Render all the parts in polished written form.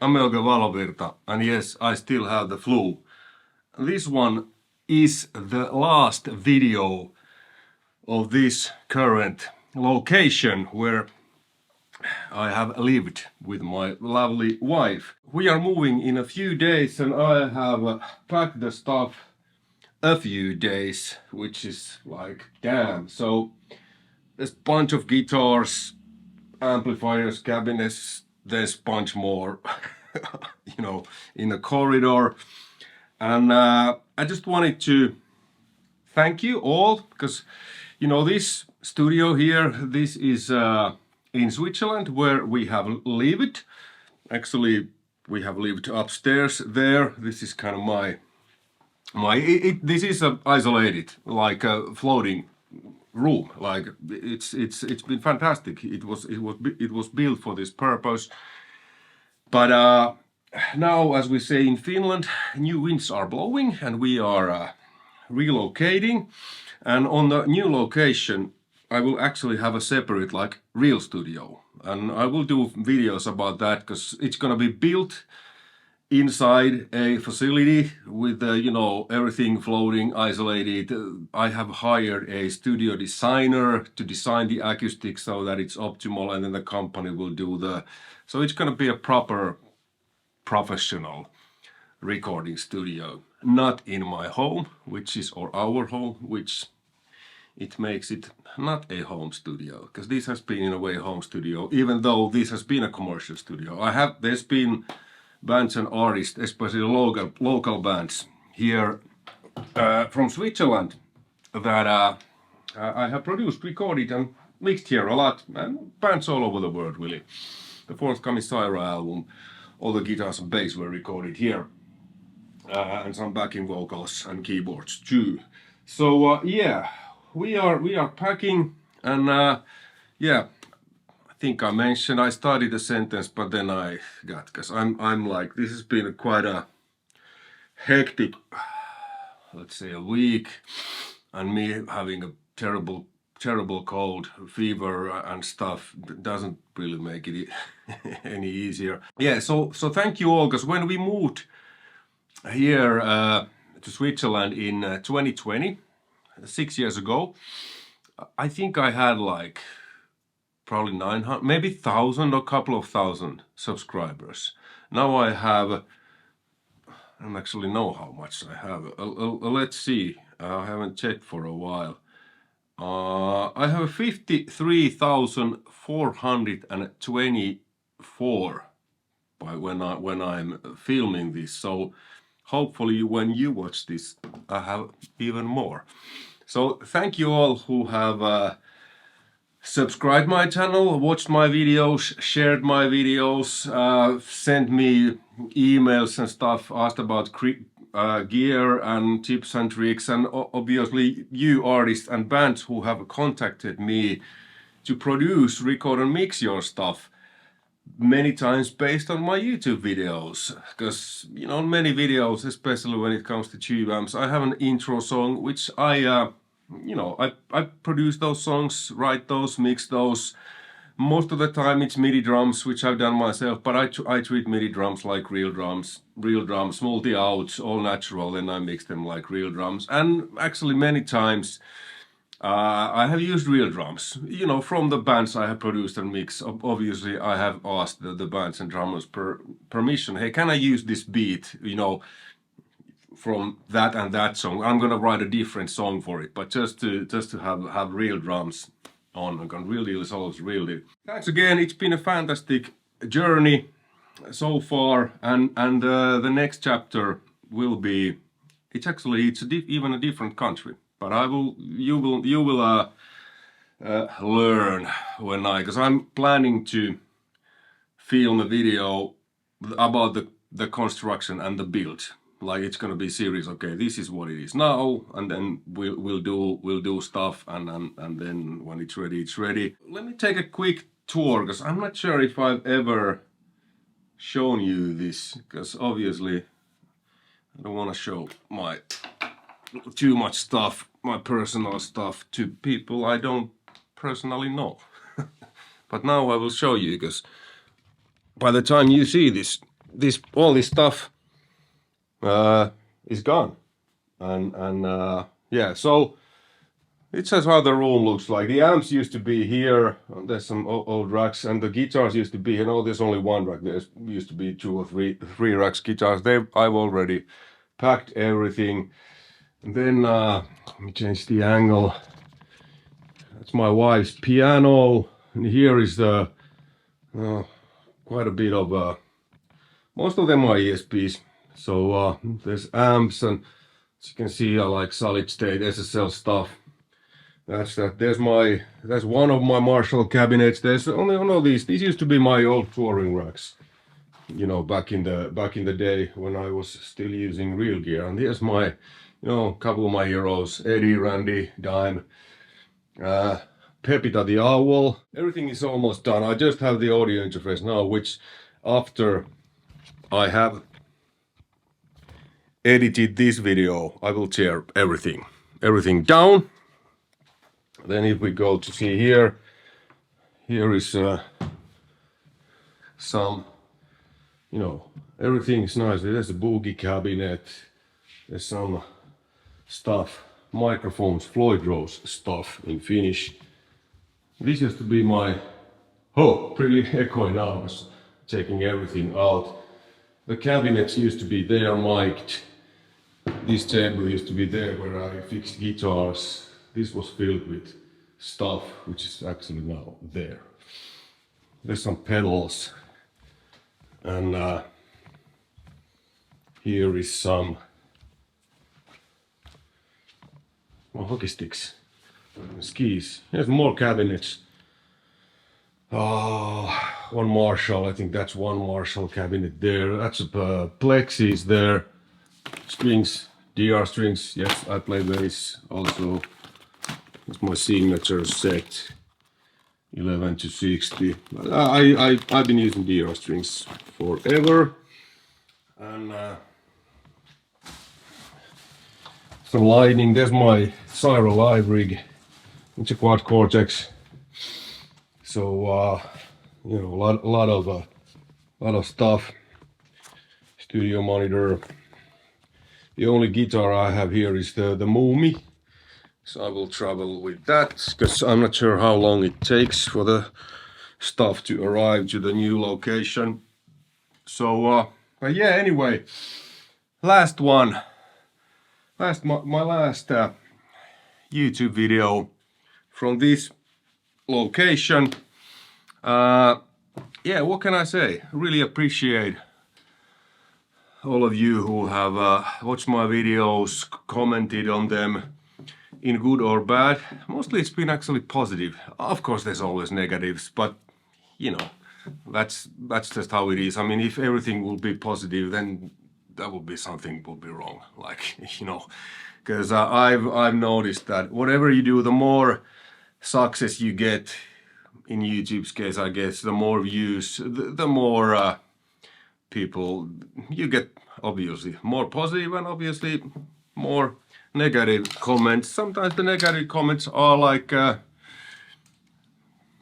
I'm Euge Valovirta, and yes, I still have the flu. This one is the last video of this current location where I have lived with my lovely wife. We are moving in a few days and I have packed the stuff a few days, which is like damn. So there's a bunch of guitars, amplifiers, cabinets, there's a bunch more, in the corridor. And I just wanted to thank you all because, this studio here, this is in Switzerland where we have lived. Actually, we have lived upstairs there. This is kind of this is isolated, like a floating room. Like it's been fantastic. It was built for this purpose. But now, as we say in Finland, new winds are blowing and we are relocating. And on the new location, I will actually have a separate, like, real studio. And I will do videos about that because it's gonna be built inside a facility with, everything floating, isolated. I have hired a studio designer to design the acoustics so that it's optimal, and then the company will do so it's gonna be a proper professional recording studio. Not in my home, or our home, which it makes it not a home studio, because this has been in a way a home studio, even though this has been a commercial studio. There's been bands and artists, especially local bands here from Switzerland that I have produced, recorded and mixed here a lot, and bands all over the world really. The forthcoming CYHRA album, all the guitars and bass were recorded here, and some backing vocals and keyboards too. So we are packing, and I think I mentioned, I started the sentence, but then I got, because I'm like, this has been quite a hectic, let's say, a week, and me having a terrible cold, fever and stuff doesn't really make it any easier. Yeah, so thank you all, because when we moved here to Switzerland in 2020, 6 years ago, I think I had like probably 900, maybe 1,000 or a couple of thousand subscribers. Now I don't actually know how much I have. Let's see, I haven't checked for a while. I have 53,424 by when I'm filming this. So hopefully when you watch this, I have even more. So thank you all who have subscribed my channel, watched my videos, shared my videos, sent me emails and stuff, asked about gear and tips and tricks, and obviously you artists and bands who have contacted me to produce, record and mix your stuff, many times based on my YouTube videos. Because, many videos, especially when it comes to tube amps, I have an intro song which I produce those songs, write those, mix those. Most of the time it's MIDI drums, which I've done myself, but I treat MIDI drums like real drums, multi-outs, all natural, and I mix them like real drums. And actually many times I have used real drums, from the bands I have produced and mixed. Obviously I have asked the bands and drummers permission. Hey, can I use this beat, from that and that song? I'm gonna write a different song for it, but just to have real drums on real deal songs, real deal. Thanks again. It's been a fantastic journey so far, and the next chapter will be. It's even a different country, but you will learn because I'm planning to film a video about the construction and the build. Like, it's gonna be series. Okay, this is what it is now, and then we'll do stuff, and then when it's ready, it's ready. Let me take a quick tour, because I'm not sure if I've ever shown you this, because obviously I don't want to show too much stuff, my personal stuff, to people I don't personally know. But now I will show you, because by the time you see this, all this stuff is gone, and yeah, so it's just how the room looks like. The amps used to be here. There's some old racks, and the guitars used to be here. No, there's only one rack. There used to be two or three racks guitars. I've already packed everything. And then let me change the angle. That's my wife's piano, and here is the quite a bit of most of them are ESPs. So there's amps, and as you can see, I like solid state SSL stuff. That's that. That's one of my Marshall cabinets. There's only one of these. These used to be my old touring racks, you know, back in the day when I was still using real gear. And here's my, you know, couple of my heroes: Eddie, Randy, Dime, Pepita the Owl. Everything is almost done. I just have the audio interface now, which after I have edited this video, I will tear everything down. Then if we go to see here is some, you know, everything's nice. There's a boogie cabinet. There's some stuff, microphones, Floyd Rose stuff in Finnish. This used to be my, pretty echoey now. I was taking everything out. The cabinets used to be there mic'd. This table used to be there where I fixed guitars. This was filled with stuff, which is actually now there. There's some pedals, and here is some hockey sticks, skis. There's more cabinets. One Marshall, I think that's one Marshall cabinet there. That's a plexis there. Strings, DR strings. Yes, I play bass also. It's my signature set, 11 to 60. I've been using DR strings forever. And some lighting. There's my CYHRA live rig. It's a quad cortex. So you know, a lot of stuff. Studio monitor. The only guitar I have here is the Moomy. So I will travel with that, because I'm not sure how long it takes for the stuff to arrive to the new location. So, but yeah, anyway, my last YouTube video from this location. Yeah, what can I say? Really appreciate all of you who have watched my videos, commented on them, in good or bad. Mostly it's been actually positive. Of course there's always negatives, but you know, that's just how it is. I mean, if everything will be positive, then that would be something would be wrong. Like, you know, because I've noticed that whatever you do, the more success you get, in YouTube's case, I guess, the more views, the more people you get. Obviously more positive, and obviously more negative comments. Sometimes the negative comments are like, how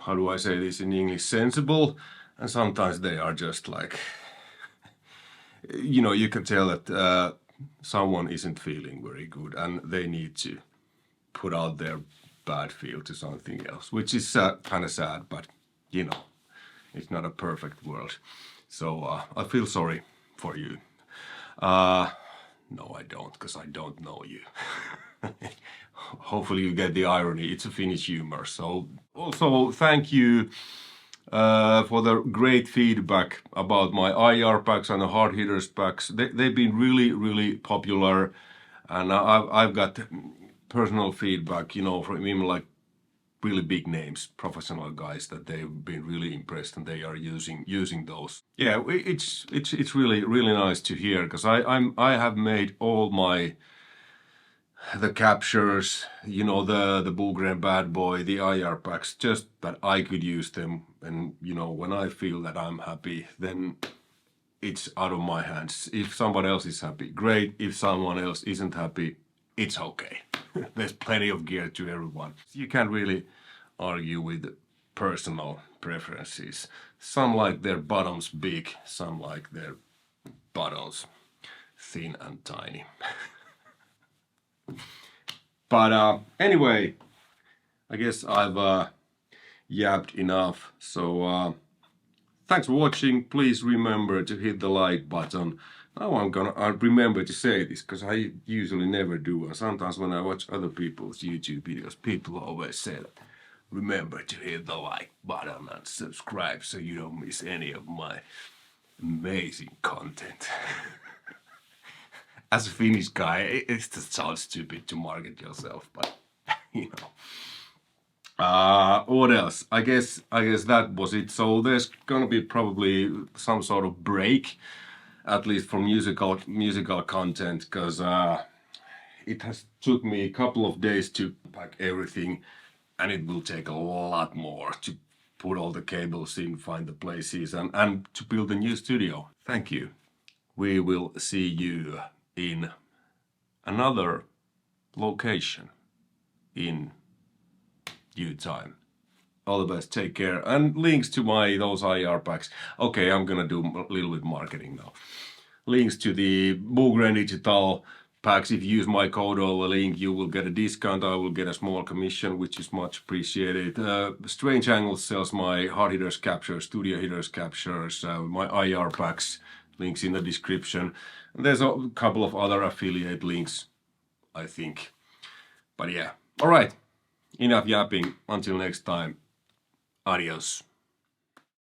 do I say this in English, sensible, and sometimes they are just like, you know, you can tell that someone isn't feeling very good and they need to put out their bad feel to something else, which is kind of sad, but you know, it's not a perfect world. So I feel sorry for you. No, I don't, because I don't know you. Hopefully you get the irony. It's a Finnish humor. So also thank you for the great feedback about my IR packs and the hard hitters packs. They've been really popular, and I've got personal feedback, you know, from even like really big names, professional guys, that they've been really impressed and they are using those. Yeah, it's really nice to hear, because I have made all the captures, you know, the Booger Bad Boy, the IR packs, just that I could use them, and you know, when I feel that I'm happy, then it's out of my hands. If somebody else is happy, great. If someone else isn't happy, it's okay. There's plenty of gear to everyone. You can't really argue with personal preferences. Some like their bottoms big, some like their buttons, thin and tiny. But anyway, I guess I've yapped enough. So thanks for watching. Please remember to hit the like button. Now I'll remember to say this because I usually never do. And sometimes when I watch other people's YouTube videos, people always say that. Remember to hit the like button and subscribe so you don't miss any of my amazing content. As a Finnish guy, it just sounds stupid to market yourself, but you know. What else? I guess that was it. So there's gonna be probably some sort of break, at least for musical content, because it has took me a couple of days to pack everything, and it will take a lot more to put all the cables in, find the places, and to build a new studio. Thank you. We will see you in another location in due time. All the best, take care, and links to those IR packs. Okay, I'm gonna do a little bit marketing now. Links to the Bugren Digital packs. If you use my code or the link, you will get a discount. I will get a small commission, which is much appreciated. Strange Angles sells my hard hitters captures, studio hitters captures, my IR packs. Links in the description. And there's a couple of other affiliate links, I think. But yeah, all right. Enough yapping. Until next time. Adios.